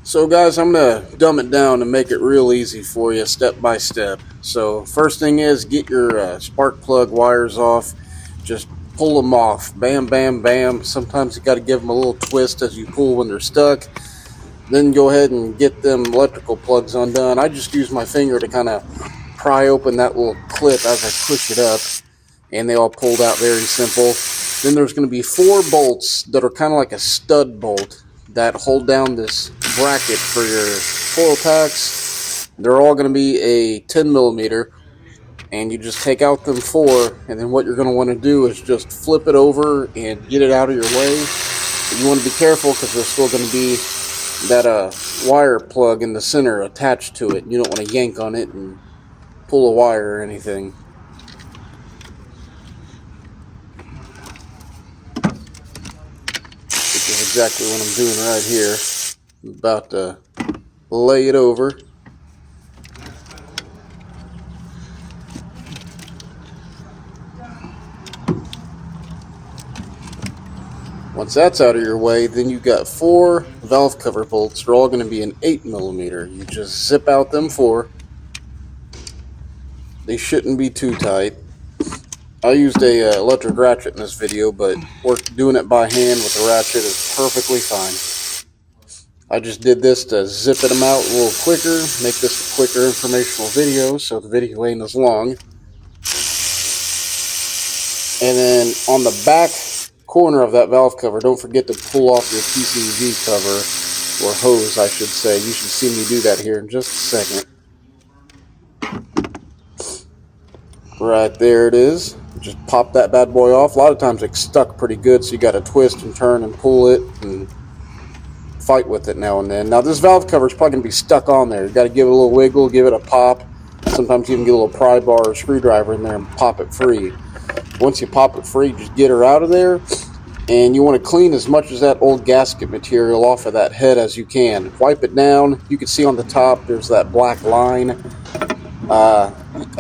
So guys, I'm going to dumb it down and make it real easy for you step by step. So first thing is, get your spark plug wires off. Just pull them off. Bam, bam, bam. Sometimes you got to give them a little twist as you pull when they're stuck. Then go ahead and get them electrical plugs undone. I just use my finger to kind of pry open that little clip as I push it up. And they all pulled out very simple. Then there's going to be 4 bolts that are kind of like a stud bolt that hold down this bracket for your coil packs. They're all going to be a 10 millimeter, and you just take out them 4, and then what you're going to want to do is just flip it over and get it out of your way. You want to be careful because there's still going to be that wire plug in the center attached to it. You don't want to yank on it and pull a wire or anything. Which is exactly what I'm doing right here. I'm about to lay it over. Once that's out of your way, then you've got 4 valve cover bolts. They're all going to be an 8 millimeter. You just zip out them 4. They shouldn't be too tight. I used a electric ratchet in this video, but doing it by hand with the ratchet is perfectly fine. I just did this to zip them out a little quicker, make this a quicker informational video so the video ain't as long. And then on the back corner of that valve cover, don't forget to pull off your PCV cover, or hose I should say. You should see me do that here in just a second. Right there it is. Just pop that bad boy off. A lot of times it's stuck pretty good, so you got to twist and turn and pull it and fight with it now and then. Now this valve cover is probably going to be stuck on there. You got to give it a little wiggle, give it a pop. Sometimes you can get a little pry bar or screwdriver in there and pop it free. Once you pop it free, just get her out of there, and you want to clean as much of that old gasket material off of that head as you can. Wipe it down. You can see on the top there's that black line.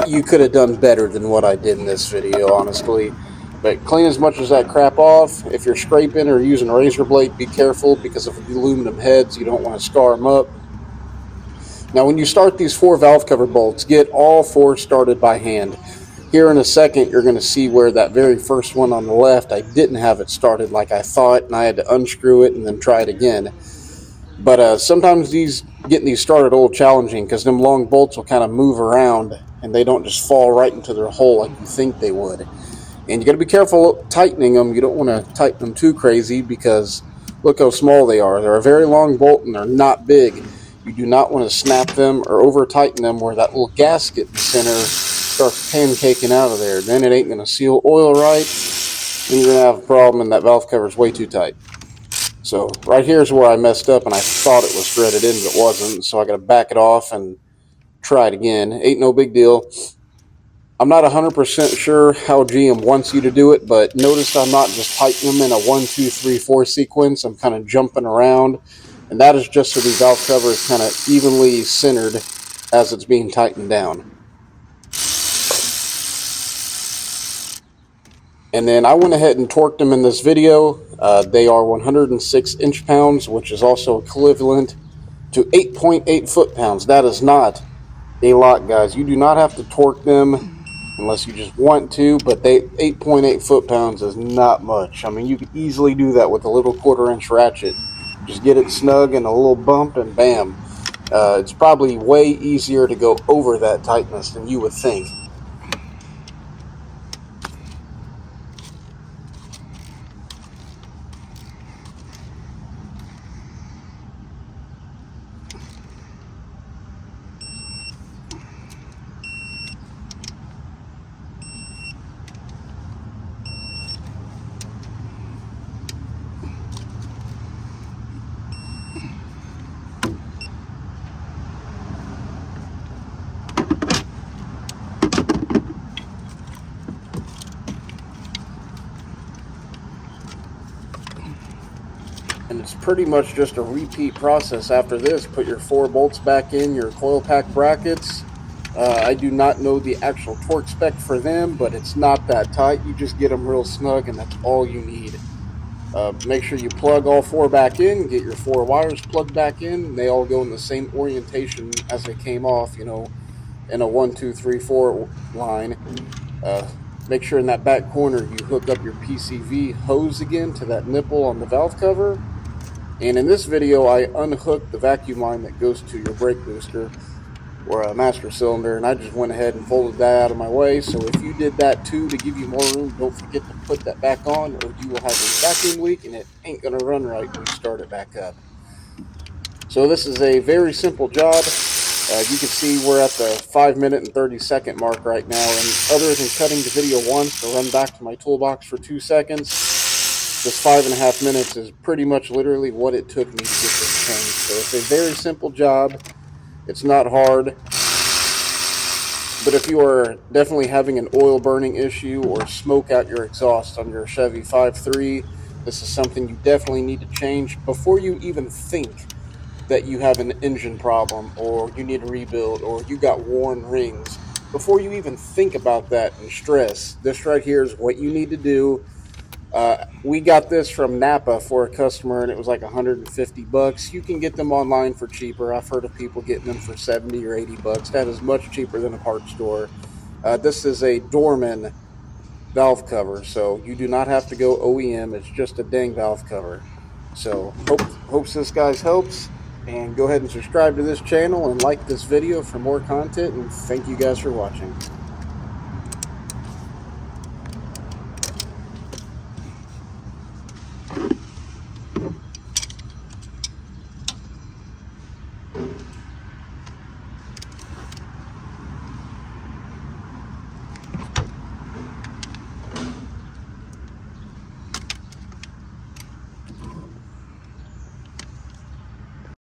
You could have done better than what I did in this video, honestly. But clean as much as that crap off. If you're scraping or using a razor blade, be careful because of the aluminum heads. You don't want to scar them up. Now when you start these 4 valve cover bolts, get all 4 started by hand. Here in a second, you're going to see where that very first one on the left, I didn't have it started like I thought, and I had to unscrew it and then try it again. But sometimes getting these started a little challenging because them long bolts will kind of move around and they don't just fall right into their hole like you think they would. And you got to be careful tightening them. You don't want to tighten them too crazy because look how small they are. They're a very long bolt and they're not big. You do not want to snap them or over tighten them where that little gasket in the center starts pancaking out of there. Then it ain't going to seal oil right, and you're going to have a problem, and that valve cover is way too tight. So right here is where I messed up, and I thought it was threaded in, but it wasn't. So I got to back it off and try it again. Ain't no big deal. I'm not 100% sure how GM wants you to do it, but notice I'm not just tightening them in a 1, 2, 3, 4 sequence. I'm kind of jumping around, and that is just so the valve cover is kind of evenly centered as it's being tightened down. And then I went ahead and torqued them in this video. They are 106 inch-pounds, which is also equivalent to 8.8 foot-pounds. That is not a lot, guys. You do not have to torque them unless you just want to, but 8.8 foot-pounds is not much. I mean, you could easily do that with a little 1/4-inch ratchet. Just get it snug and a little bump, and bam. It's probably way easier to go over that tightness than you would think. And it's pretty much just a repeat process after this. Put your 4 bolts back in your coil pack brackets, I do not know the actual torque spec for them, but it's not that tight. You just get them real snug, and that's all you need. Make sure you plug all 4 back in, get your 4 wires plugged back in, and they all go in the same orientation as they came off, you know, in a 1, 2, 3, 4 line. Make sure in that back corner you hook up your PCV hose again to that nipple on the valve cover. And in this video, I unhooked the vacuum line that goes to your brake booster or a master cylinder, and I just went ahead and folded that out of my way. So if you did that too to give you more room, don't forget to put that back on, or you will have a vacuum leak and it ain't going to run right when you start it back up. So this is a very simple job. You can see we're at the 5-minute and 30-second mark right now, and other than cutting the video once to run back to my toolbox for 2 seconds, this 5.5 minutes is pretty much literally what it took me to get this changed. So it's a very simple job. It's not hard. But if you are definitely having an oil burning issue or smoke out your exhaust on your Chevy 5.3, this is something you definitely need to change before you even think that you have an engine problem, or you need a rebuild, or you got worn rings. Before you even think about that and stress, this right here is what you need to do. We got this from Napa for a customer, and it was like $150. You can get them online for cheaper. I've heard of people getting them for $70 or $80. That is much cheaper than a parts store. This is a Dorman valve cover, so you do not have to go OEM. It's just a dang valve cover. So hopes this guys helps. And go ahead and subscribe to this channel and like this video for more content, and thank you guys for watching.